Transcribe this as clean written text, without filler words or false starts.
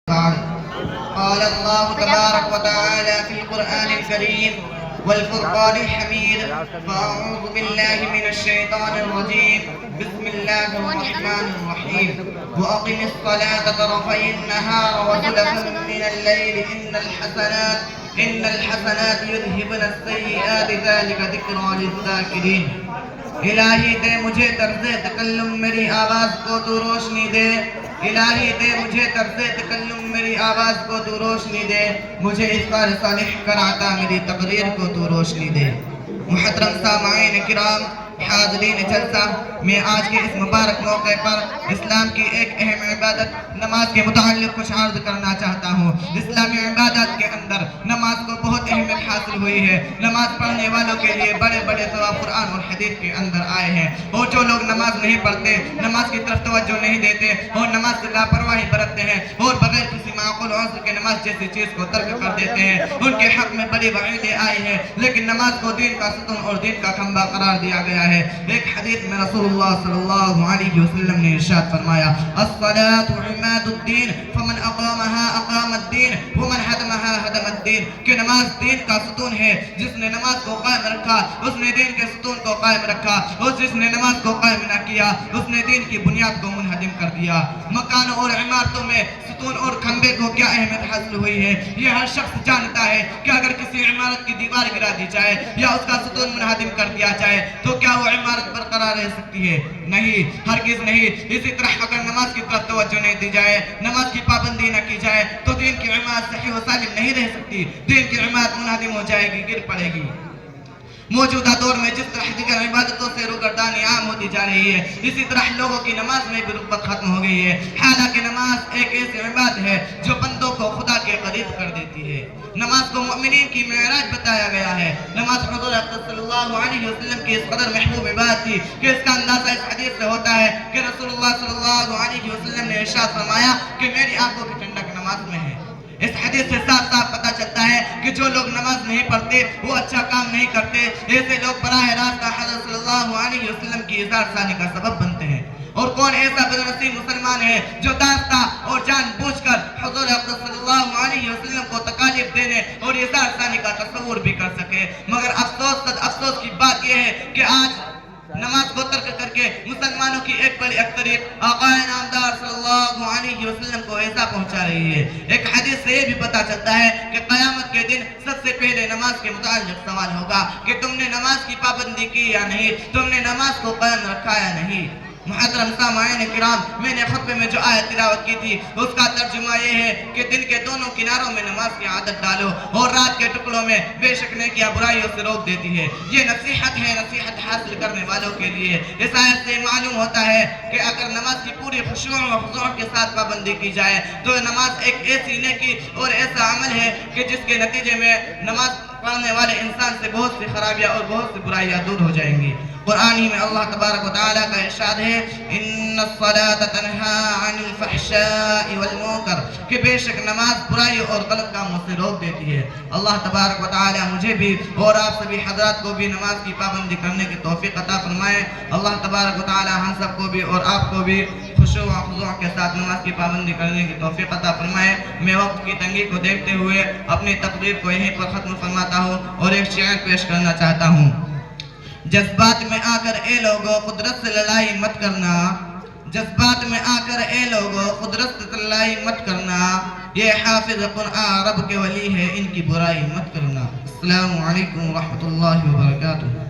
قال الله تبارك وتعالى في القرآن الكريم والفرقان الحميد فأعوذ بالله من الشيطان الرجيم بسم الله الرحمن الرحيم وأقم الصلاة طرفي النهار وزلفا من الليل إن الحسنات يذهبن السيئات ذلك ذكرى للذاكرين الہی دے مجھے طرز تکلم میری آواز کو تو روشنی دے الہی دے مجھے طرز تکلم میری آواز کو تو روشنی دے مجھے افکار صالح کر عطا میری تقریر کو تو روشنی دے محترم سامعین کرام حاضرین جلسہ میں آج کے اس مبارک موقع پر اسلام کی ایک اہم عبادت نماز کے متعلق کچھ عرض کرنا چاہتا ہوں۔ اسلامی عبادت کے اندر نماز کو بہت اہمیت حاصل ہوئی ہے۔ نماز پڑھنے والوں کے لیے بڑے بڑے ثواب قرآن اور حدیث کے اندر آئے ہیں، اور جو لوگ نماز نہیں پڑھتے، نماز کی طرف توجہ نہیں دیتے اور نماز سے لاپرواہی برتتے ہیں اور بغیر کسی معقول عذر کے نماز جیسی چیز کو ترک کر دیتے ہیں، ان کے حق میں بڑی وعیدیں آئی ہیں، لیکن نماز کو دین کا ستون اور دین کا کھمبا قرار دیا گیا ہے۔ ایک حدیث میں رسول اللہ صلی اللہ علیہ وسلم نے ارشاد فرمایا الصلاة عماد الدین فمن اقامها اقام الدین ومن حدمها حدم الدین، کہ نماز دین کا ستون ہے، جس نے نماز کو قائم رکھا اس نے دین کے ستون کو قائم رکھا، اور جس نے نماز کو قائم نہ کیا اس نے دین کی بنیاد کو منہدم کر دیا۔ مکانوں اور عمارتوں میں ستون اور کھمبے کو کیا اہمیت حاصل ہوئی ہے، یہ ہر شخص جانتا ہے کہ اگر کسی عمارت کی دیوار گرا دی جائے یا اس کا ستون منہدم کر دیا جائے تو کیا وہ عمارت برقرار رہ سکتی ہے؟ نہیں، ہرگز نہیں۔ اسی طرح اگر نماز کی طرف توجہ نہیں دی جائے، نماز کی پابندی نہ کی جائے تو دین کی عمارت صحیح و سالم نہیں رہ سکتی، دین کی عمارت منہدم ہو جائے گی، گر پڑے گی۔ موجودہ دور میں جس طرح دیگر عبادتوں سے روگردانی عام ہوتی جا رہی ہے، اسی طرح لوگوں کی نماز میں بھی رغبت ختم ہو گئی ہے، حالانکہ نماز ایک ایسی عبادت ہے جو بندوں کو خدا کے قریب کر دیتی ہے۔ نماز کو مؤمنین کی معراج بتایا گیا ہے۔ نماز حضور اقدس صلی اللہ علیہ وسلم کی اس قدر محبوب عبادت تھی کہ اس کا اندازہ اس حدیث سے ہوتا ہے کہ رسول اللہ صلی اللہ علیہ وسلم نے ارشاد فرمایا کہ میری آنکھوں کی ٹھنڈک نماز میں ہے۔ اس حدیث سے صاف صاف پتہ چلتا ہے کہ جو لوگ نماز نہیں پڑھتے وہ اچھا کام نہیں کرتے، ایسے لوگ براہ راست حضرت صلی اللہ علیہ وسلم کی اظہار ثانی کا سبب بنتے ہیں۔ اور کون ایسا بدنصیب مسلمان ہے جو دانستہ اور جان بوجھ کر حضور اقدس صلی اللہ علیہ وسلم کو تکالیف دینے اور اظہار ثانی کا تصور بھی کر سکے؟ مگر افسوس کی بات یہ ہے کہ آج نماز کو ترک کر کے مسلمانوں کی ایک بڑی اکثریت آقا نامدار صلی اللہ علیہ وسلم کو ایسا پہنچا رہی ہے۔ ایک حدیث سے یہ بھی پتا چلتا ہے کہ قیامت کے دن سب سے پہلے نماز کے متعلق سوال ہوگا کہ تم نے نماز کی پابندی کی یا نہیں، تم نے نماز کو قائم رکھا یا نہیں۔ محترم سامعین کرام، میں نے خطبے میں جو آیت تلاوت کی تھی اس کا ترجمہ یہ ہے کہ دن کے دونوں کناروں میں نماز کی عادت ڈالو اور رات کے ٹکڑوں میں بے شک نیکیاں برائیوں سے روک دیتی ہے۔ یہ نصیحت ہے، نصیحت حاصل کرنے والوں کے لیے۔ اس آیت سے معلوم ہوتا ہے کہ اگر نماز کی پوری خشوع و خضوع کے ساتھ پابندی کی جائے تو نماز ایک ایسی نیکی اور ایسا عمل ہے کہ جس کے نتیجے میں نماز پڑھنے والے انسان سے بہت سی خرابیاں اور بہت سی برائیاں دور ہو جائیں گی۔ قرآن ہی میں اللہ تبارک و تعالیٰ کا ارشاد ہے ان الصلاة تنہا عن الفحشاء والمنکر، کہ بے شک نماز برائی اور غلط کاموں سے روک دیتی ہے۔ اللہ تبارک و تعالیٰ مجھے بھی اور آپ سبھی حضرات کو بھی نماز کی پابندی کرنے کی توفیق عطا فرمائے۔ اللہ تبارک و تعالیٰ ہم سب کو بھی اور آپ کو بھی خشوع و خضوع کے ساتھ نماز کی پابندی کرنے کی توفیق عطا فرمائے۔ میں وقت کی تنگی کو دیکھتے ہوئے اپنی تقریر کو یہیں پر ختم فرماتا ہوں اور ایک شعر پیش کرنا چاہتا ہوں۔ جذبات میں آ کر اے لوگو قدرت سے لڑائی مت کرنا، جذبات میں آ کر اے لوگو قدرت سے لڑائی مت کرنا، یہ حافظ قرآن رب کے ولی ہے ان کی برائی مت کرنا۔ السلام علیکم ورحمۃ اللہ وبرکاتہ۔